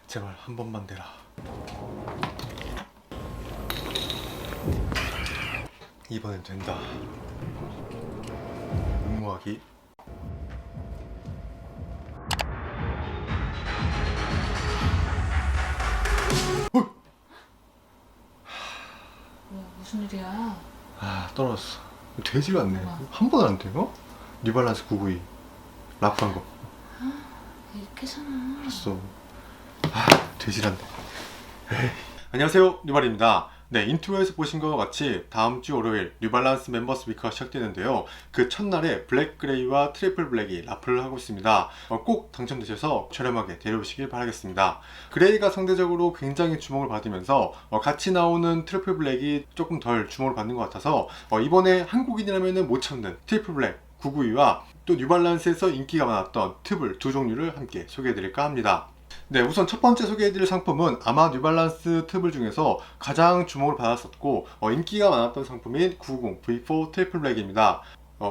제발 한 번만 되라. 이번엔 된다. 응모하기. 무슨 일이야? 아, 떨어졌어. 되질 않네. 뭐가? 한 번은 안 돼요? 뉴발란스 992 라프한 거. 이렇게잖아. 알았어. 되질 않네. 에이. 안녕하세요, 뉴발입니다. 네, 인트로에서 보신 것과 같이 다음 주 월요일 뉴발란스 멤버스 위크가 시작되는데요. 그 첫날에 블랙 그레이와 트리플 블랙이 라플을 하고 있습니다. 꼭 당첨되셔서 저렴하게 데려오시길 바라겠습니다. 그레이가 상대적으로 굉장히 주목을 받으면서 같이 나오는 트리플 블랙이 조금 덜 주목을 받는 것 같아서 이번에 한국인이라면 못 참는 트리플 블랙 992와 또 뉴발란스에서 인기가 많았던 트블 두 종류를 함께 소개해드릴까 합니다. 네, 우선 첫 번째 소개해드릴 상품은 아마 뉴발란스 트블 중에서 가장 주목을 받았었고 인기가 많았던 상품인 990 V4 트리플 블랙입니다.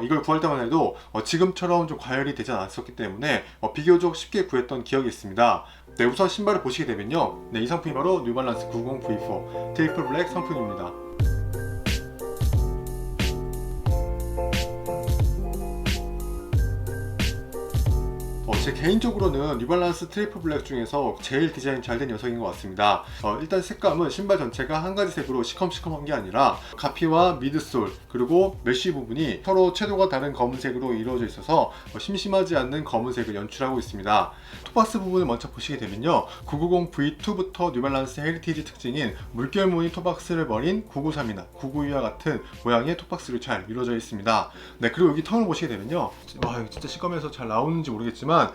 이걸 구할 때만 해도 지금처럼 좀 과열이 되지 않았었기 때문에 비교적 쉽게 구했던 기억이 있습니다. 네, 우선 신발을 보시게 되면요, 네, 이 상품이 바로 뉴발란스 990 V4 트리플 블랙 상품입니다. 제 개인적으로는 뉴발란스 트리플 블랙 중에서 제일 디자인 잘 된 녀석인 것 같습니다. 일단 색감은 신발 전체가 한 가지 색으로 시커먼 게 아니라 가피와 미드솔 그리고 메쉬 부분이 서로 채도가 다른 검은색으로 이루어져 있어서 심심하지 않는 검은색을 연출하고 있습니다. 톱박스 부분을 먼저 보시게 되면요, 990 V2부터 뉴발란스 헤리티지 특징인 물결 무늬 톱박스를 벌인 993이나 992와 같은 모양의 톱박스로 잘 이루어져 있습니다. 네, 그리고 여기 턱을 보시게 되면요, 와, 이거 진짜 시꺼면서 잘 나오는지 모르겠지만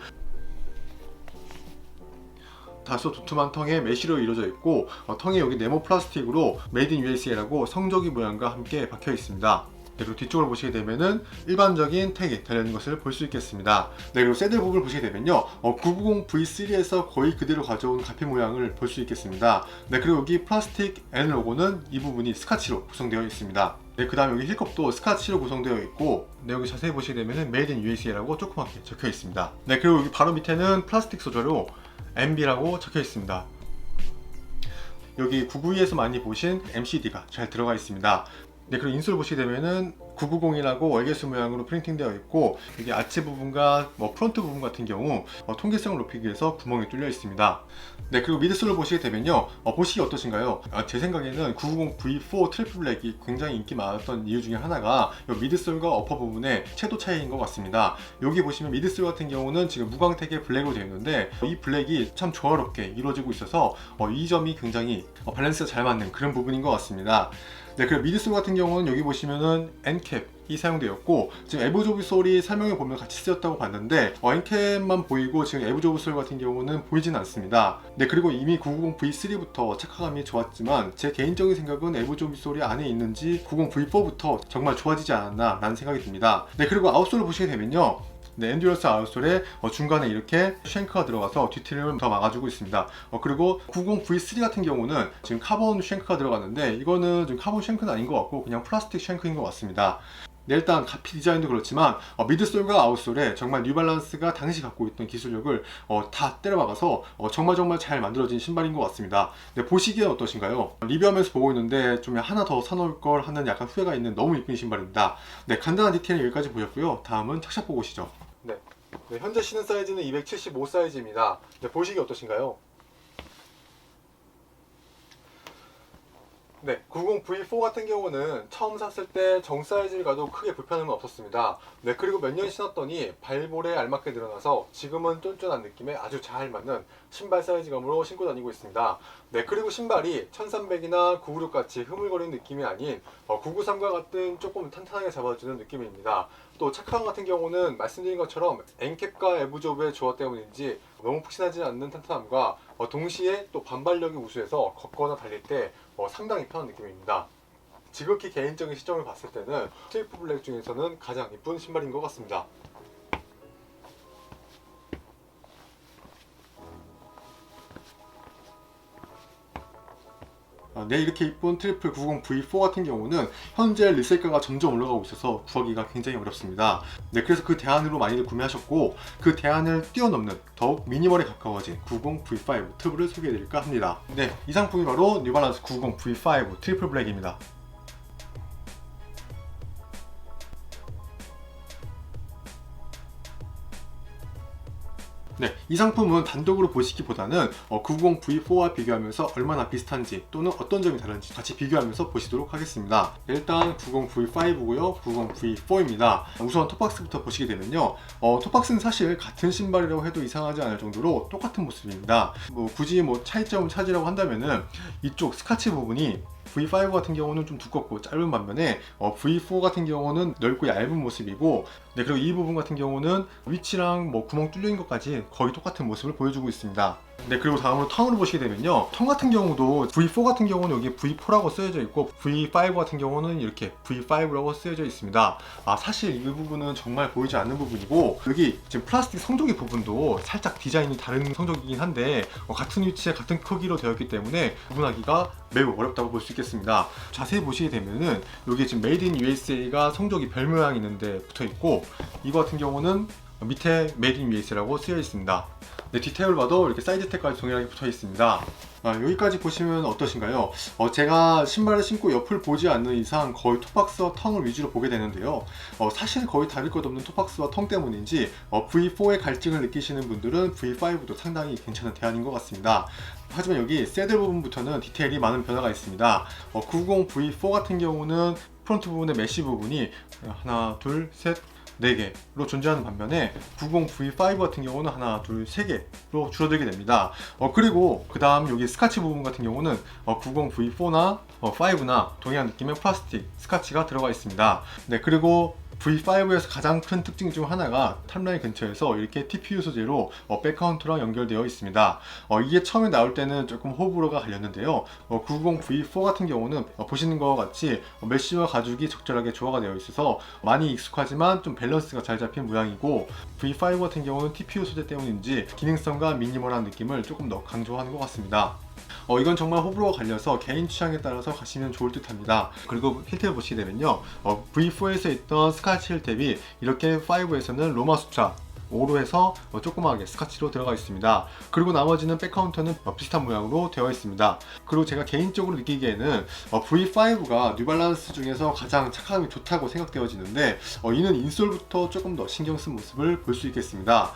다소 두툼한 텅에 메쉬로 이루어져 있고 텅이 여기 네모 플라스틱으로 메이드 인 USA라고 성조기 모양과 함께 박혀 있습니다. 네, 그리고 뒤쪽을 보시게 되면은 일반적인 택이 달려있는 것을 볼 수 있겠습니다. 네, 그리고 새들 부분을 보시게 되면요, 990 V3에서 거의 그대로 가져온 가피 모양을 볼 수 있겠습니다. 네, 그리고 여기 플라스틱 N 로고는 이 부분이 스카치로 구성되어 있습니다. 네, 그 다음 여기 힐컵도 스카치로 구성되어 있고, 네, 여기 자세히 보시게 되면은 Made in USA라고 조그맣게 적혀 있습니다. 네, 그리고 여기 바로 밑에는 플라스틱 소재로 MB라고 적혀 있습니다. 여기 992에서 많이 보신 MCD가 잘 들어가 있습니다. 네, 그리고 인솔 보시게 되면은 990이라고 월계수 모양으로 프린팅되어 있고, 여기 아치 부분과 프론트 부분 같은 경우 통기성을 높이기 위해서 구멍이 뚫려 있습니다. 네, 그리고 미드솔을 보시게 되면요, 보시기 어떠신가요? 제 생각에는 990 V4 트리플 블랙이 굉장히 인기 많았던 이유 중에 하나가 이 미드솔과 어퍼 부분의 채도 차이인 것 같습니다. 여기 보시면 미드솔 같은 경우는 지금 무광택의 블랙으로 되어 있는데 이 블랙이 참 조화롭게 이루어지고 있어서 이 점이 굉장히 밸런스가 잘 맞는 그런 부분인 것 같습니다. 네, 그리고 미드솔 같은 경우는 여기 보시면은 N캡이 사용되었고, 지금 에브조비솔이 설명에 보면 같이 쓰였다고 봤는데 N캡만 보이고 지금 에브조비솔 같은 경우는 보이진 않습니다. 네, 그리고 이미 990 V3부터 착화감이 좋았지만 제 개인적인 생각은 에브조비솔이 안에 있는지 990 V4부터 정말 좋아지지 않았나 라는 생각이 듭니다. 네, 그리고 아웃솔을 보시게 되면요, 네, 엔듀런스 아웃솔에 중간에 이렇게 쉔크가 들어가서 뒤틀림을 더 막아주고 있습니다. 그리고 90 V3 같은 경우는 지금 카본 쉔크가 들어갔는데 이거는 지금 카본 쉔크는 아닌 것 같고 그냥 플라스틱 쉔크인 것 같습니다. 네, 일단 가피 디자인도 그렇지만 미드솔과 아웃솔에 정말 뉴발란스가 당시 갖고 있던 기술력을 다 때려박아서 정말 잘 만들어진 신발인 것 같습니다. 네, 보시기엔 어떠신가요? 리뷰하면서 보고 있는데 좀 하나 더 사놓을 걸 하는 약간 후회가 있는 너무 이쁜 신발입니다. 네, 간단한 디테일은 여기까지 보셨고요. 다음은 착샷 보고 오시죠. 네, 현재 신은 사이즈는 275 사이즈입니다. 네, 보시기 어떠신가요? 네, 90 V4 같은 경우는 처음 샀을 때 정 사이즈를 가도 크게 불편함은 없었습니다. 네, 그리고 몇 년 신었더니 발볼에 알맞게 늘어나서 지금은 쫀쫀한 느낌에 아주 잘 맞는 신발 사이즈감으로 신고 다니고 있습니다. 네, 그리고 신발이 1300이나 996 같이 흐물거리는 느낌이 아닌 993과 같은 조금 탄탄하게 잡아주는 느낌입니다. 또 착화감 같은 경우는 말씀드린 것처럼 N캡과 에브조브의 조화 때문인지 너무 푹신하지 않는 탄탄함과 동시에 또 반발력이 우수해서 걷거나 달릴 때 상당히 편한 느낌입니다. 지극히 개인적인 시점을 봤을 때는 트리플 블랙 중에서는 가장 이쁜 신발인 것 같습니다. 네, 이렇게 이쁜 트리플 90V4 같은 경우는 현재 리셀가가 점점 올라가고 있어서 구하기가 굉장히 어렵습니다. 네, 그래서 그 대안으로 많이들 구매하셨고 그 대안을 뛰어넘는 더욱 미니멀에 가까워진 90V5 튜브를 소개해드릴까 합니다. 네, 이 상품이 바로 뉴발란스 90V5 트리플 블랙입니다. 네, 이 상품은 단독으로 보시기보다는 90V4와 비교하면서 얼마나 비슷한지 또는 어떤 점이 다른지 같이 비교하면서 보시도록 하겠습니다. 일단 90V5고요, 90V4입니다. 우선 톱박스부터 보시게 되면요, 톱박스는 사실 같은 신발이라고 해도 이상하지 않을 정도로 똑같은 모습입니다. 굳이 차이점을 찾으라고 한다면은 이쪽 스카치 부분이 V5 같은 경우는 좀 두껍고 짧은 반면에 V4 같은 경우는 넓고 얇은 모습이고, 네, 그리고 이 부분 같은 경우는 위치랑 구멍 뚫린 것까지 거의 똑같은 모습을 보여주고 있습니다. 네, 그리고 다음으로 텅으로 보시게 되면요, 텅 같은 경우도 V4 같은 경우는 여기 V4라고 쓰여져 있고 V5 같은 경우는 이렇게 V5라고 쓰여져 있습니다. 사실 이 부분은 정말 보이지 않는 부분이고, 여기 지금 플라스틱 성조기 부분도 살짝 디자인이 다른 성조기이긴 한데 같은 위치에 같은 크기로 되어 있기 때문에 구분하기가 매우 어렵다고 볼 수 있겠습니다. 자세히 보시게 되면은 여기 지금 메이드 인 USA가 성조기 별 모양이 있는데 붙어 있고, 이거 같은 경우는 밑에 메이드 인 USA라고 쓰여 있습니다. 네, 디테일을 봐도 이렇게 사이드 택까지 동일하게 붙어 있습니다. 여기까지 보시면 어떠신가요? 제가 신발을 신고 옆을 보지 않는 이상 거의 톱박스와 텅을 위주로 보게 되는데요. 사실 거의 다를 것 없는 톱박스와 텅 때문인지 V4의 갈증을 느끼시는 분들은 V5도 상당히 괜찮은 대안인 것 같습니다. 하지만 여기 새들 부분부터는 디테일이 많은 변화가 있습니다. 90V4 같은 경우는 프론트 부분의 메쉬 부분이 하나, 둘, 셋, 4개로 존재하는 반면에 90V5 같은 경우는 하나, 둘, 3개로 줄어들게 됩니다. 그리고 그 다음 여기 스카치 부분 같은 경우는 90V4나 5나 동일한 느낌의 플라스틱 스카치가 들어가 있습니다. 네, 그리고 V5에서 가장 큰 특징 중 하나가 탑라인 근처에서 이렇게 TPU 소재로 백카운터랑 연결되어 있습니다. 이게 처음에 나올 때는 조금 호불호가 갈렸는데요. 90V4 같은 경우는 보시는 것과 같이 메쉬와 가죽이 적절하게 조화가 되어 있어서 많이 익숙하지만 좀 밸런스가 잘 잡힌 모양이고, V5 같은 경우는 TPU 소재 때문인지 기능성과 미니멀한 느낌을 조금 더 강조하는 것 같습니다. 이건 정말 호불호가 갈려서 개인 취향에 따라서 가시면 좋을 듯 합니다. 그리고 힐트를 보시게 되면요, V4에서 있던 스카치 힐탭이 이렇게 5에서는 로마 숫자 5로 해서 조그맣게 스카치로 들어가 있습니다. 그리고 나머지는 백카운터는 비슷한 모양으로 되어 있습니다. 그리고 제가 개인적으로 느끼기에는 V5가 뉴발란스 중에서 가장 착화감이 좋다고 생각되어지는데, 이는 인솔부터 조금 더 신경 쓴 모습을 볼 수 있겠습니다.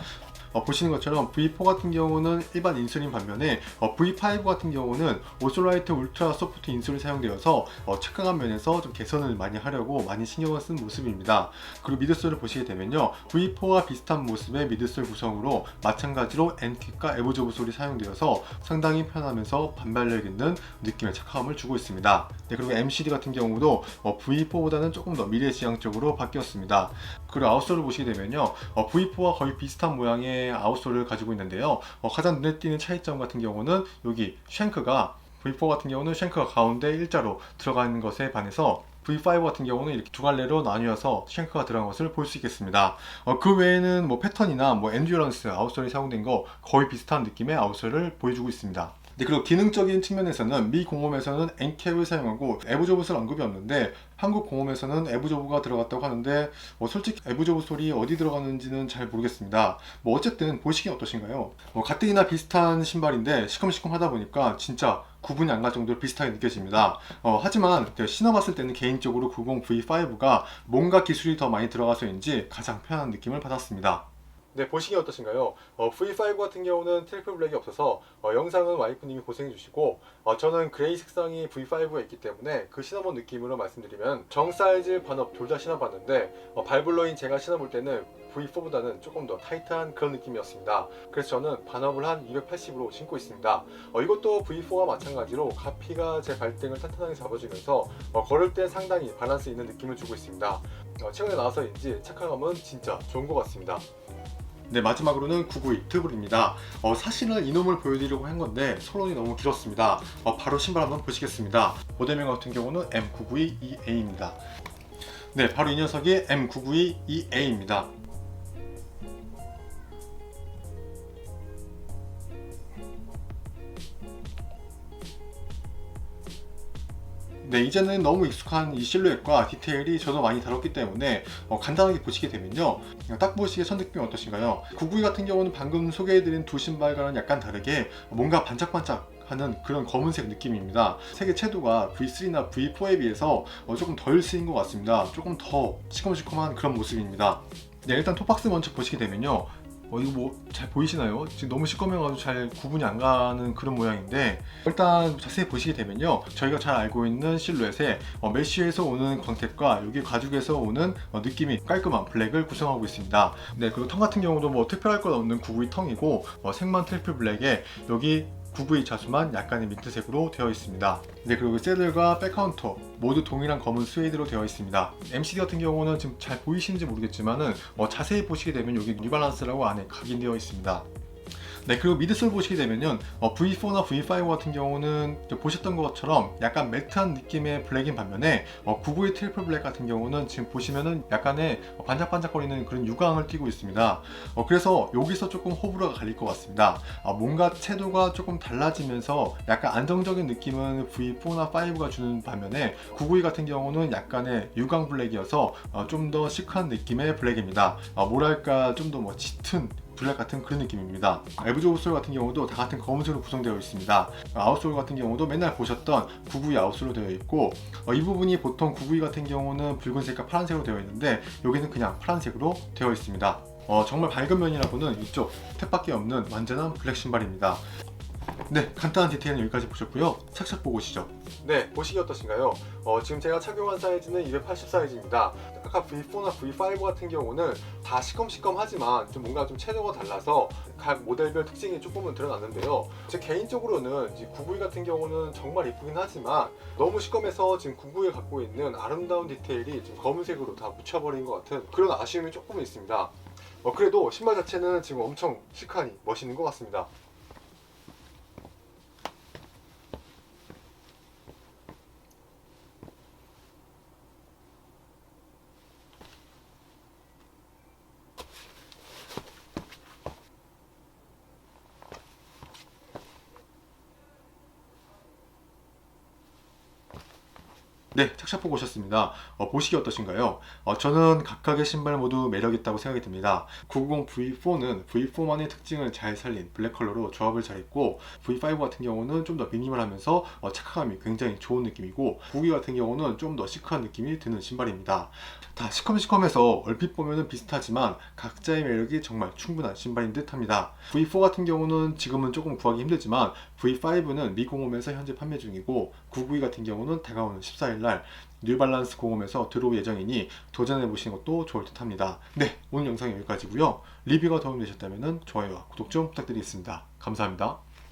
보시는 것처럼 V4 같은 경우는 일반 인솔인 반면에 V5 같은 경우는 오솔라이트 울트라 소프트 인솔이 사용되어서 착각한 면에서 좀 개선을 많이 하려고 많이 신경을 쓴 모습입니다. 그리고 미드솔을 보시게 되면요, V4와 비슷한 모습의 미드솔 구성으로 마찬가지로 엔킥과 에보조브 솔이 사용되어서 상당히 편하면서 반발력 있는 느낌의 착화감을 주고 있습니다. 네, 그리고 MCD 같은 경우도 V4보다는 조금 더 미래지향적으로 바뀌었습니다. 그리고 아웃솔을 보시게 되면요, V4와 거의 비슷한 모양의 아웃솔을 가지고 있는데요, 가장 눈에 띄는 차이점 같은 경우는 여기 쉔크가, V4 같은 경우는 쉔크가 가운데 일자로 들어가 있는 것에 반해서 V5 같은 경우는 이렇게 두 갈래로 나뉘어서 쉔크가 들어간 것을 볼 수 있겠습니다. 그 외에는 패턴이나 엔듀런스 아웃솔이 사용된 거 거의 비슷한 느낌의 아웃솔을 보여주고 있습니다. 네, 그리고 기능적인 측면에서는 미 공홈에서는 엔캡을 사용하고 에브조브솔 언급이 없는데, 한국 공홈에서는 에브조브가 들어갔다고 하는데 솔직히 에브조브 솔이 어디 들어갔는지는 잘 모르겠습니다. 어쨌든 보시기엔 어떠신가요? 가뜩이나 비슷한 신발인데 시큼시큼하다 보니까 진짜 구분이 안 갈 정도로 비슷하게 느껴집니다. 하지만 신어봤을 때는 개인적으로 90V5가 뭔가 기술이 더 많이 들어가서인지 가장 편한 느낌을 받았습니다. 네, 보시기 어떠신가요? V5 같은 경우는 트리플 블랙이 없어서 영상은 와이프님이 고생해 주시고, 저는 그레이 색상이 V5에 있기 때문에 그 신어본 느낌으로 말씀드리면 정 사이즈 반업 둘 다 신어봤는데 발블러인 제가 신어볼 때는 V4보다는 조금 더 타이트한 그런 느낌이었습니다. 그래서 저는 반업을 한 280으로 신고 있습니다. 이것도 V4와 마찬가지로 가피가 제 발등을 탄탄하게 잡아주면서 걸을 때 상당히 밸런스 있는 느낌을 주고 있습니다. 최근에 나와서인지 착화감은 진짜 좋은 것 같습니다. 네, 마지막으로는 992 튜블입니다. 사실은 이놈을 보여드리려고 한 건데 서론이 너무 길었습니다. 바로 신발 한번 보시겠습니다. 모델명 같은 경우는 M992EA입니다. 네, 바로 이 녀석이 M992EA입니다. 네, 이제는 너무 익숙한 이 실루엣과 디테일이 저도 많이 다뤘기 때문에 간단하게 보시게 되면요, 딱 보시기에 첫 느낌이 어떠신가요? 992 같은 경우는 방금 소개해드린 두 신발과는 약간 다르게 뭔가 반짝반짝 하는 그런 검은색 느낌입니다. 색의 채도가 V3나 V4에 비해서 조금 덜 쓰인 것 같습니다. 조금 더 시커먼시커먼한 그런 모습입니다. 네, 일단 톱박스 먼저 보시게 되면요, 이거 뭐 잘 보이시나요? 지금 너무 시꺼매가지고 잘 구분이 안 가는 그런 모양인데, 일단 자세히 보시게 되면요, 저희가 잘 알고 있는 실루엣에 메쉬에서 오는 광택과 여기 가죽에서 오는 느낌이 깔끔한 블랙을 구성하고 있습니다. 네, 그리고 턴 같은 경우도 뭐 특별할 것 없는 992 턴이고, 색만 트리플 블랙에 여기 992 자수만 약간의 민트색으로 되어 있습니다. 네, 그리고 새들과 백카운터 모두 동일한 검은 스웨이드로 되어 있습니다. MCD 같은 경우는 지금 잘 보이시는지 모르겠지만은 자세히 보시게 되면 여기 뉴발란스라고 안에 각인되어 있습니다. 네, 그리고 미드솔 보시게 되면요, V4나 V5 같은 경우는 보셨던 것처럼 약간 매트한 느낌의 블랙인 반면에 992 트리플 블랙 같은 경우는 지금 보시면은 약간의 반짝반짝거리는 그런 유광을 띠고 있습니다. 그래서 여기서 조금 호불호가 갈릴 것 같습니다. 뭔가 채도가 조금 달라지면서 약간 안정적인 느낌은 V4나 5가 주는 반면에 992 같은 경우는 약간의 유광 블랙이어서 좀 더 시크한 느낌의 블랙입니다. 뭐랄까 좀 더 뭐 짙은 블랙 같은 그런 느낌입니다. 에브즈 아웃솔 같은 경우도 다 같은 검은색으로 구성되어 있습니다. 아웃솔 같은 경우도 맨날 보셨던 992 아웃솔로 되어 있고, 이 부분이 보통 992 같은 경우는 붉은색과 파란색으로 되어 있는데 여기는 그냥 파란색으로 되어 있습니다. 정말 밝은 면이라고는 이쪽 택밖에 없는 완전한 블랙 신발입니다. 네, 간단한 디테일은 여기까지 보셨고요. 착착 보고 오시죠. 네, 보시기 어떠신가요? 지금 제가 착용한 사이즈는 280 사이즈입니다. 아까 V4나 V5 같은 경우는 다 시꺼먼하지만 좀 뭔가 좀 채도가 달라서 각 모델별 특징이 조금은 드러났는데요. 제 개인적으로는 992 같은 경우는 정말 이쁘긴 하지만 너무 시꺼매서 지금 992가 갖고 있는 아름다운 디테일이 지금 검은색으로 다 묻혀버린 것 같은 그런 아쉬움이 조금은 있습니다. 그래도 신발 자체는 지금 엄청 시크하니 멋있는 것 같습니다. 네, 착샷 보고 오셨습니다. 보시기 어떠신가요? 저는 각각의 신발 모두 매력있다고 생각이 듭니다. 990 V4는 V4만의 특징을 잘 살린 블랙 컬러로 조합을 잘했고, V5 같은 경우는 좀 더 미니멀하면서 착화감이 굉장히 좋은 느낌이고, 992 같은 경우는 좀 더 시크한 느낌이 드는 신발입니다. 다 시커매시커매서 얼핏 보면 비슷하지만 각자의 매력이 정말 충분한 신발인 듯 합니다. V4 같은 경우는 지금은 조금 구하기 힘들지만 V5는 미공홈에서 현재 판매 중이고, 992 같은 경우는 다가오는 14일날 뉴발란스 공홈에서 들어올 예정이니 도전해보시는 것도 좋을 듯 합니다. 네, 오늘 영상 여기까지고요. 리뷰가 도움되셨다면 좋아요와 구독 좀 부탁드리겠습니다. 감사합니다.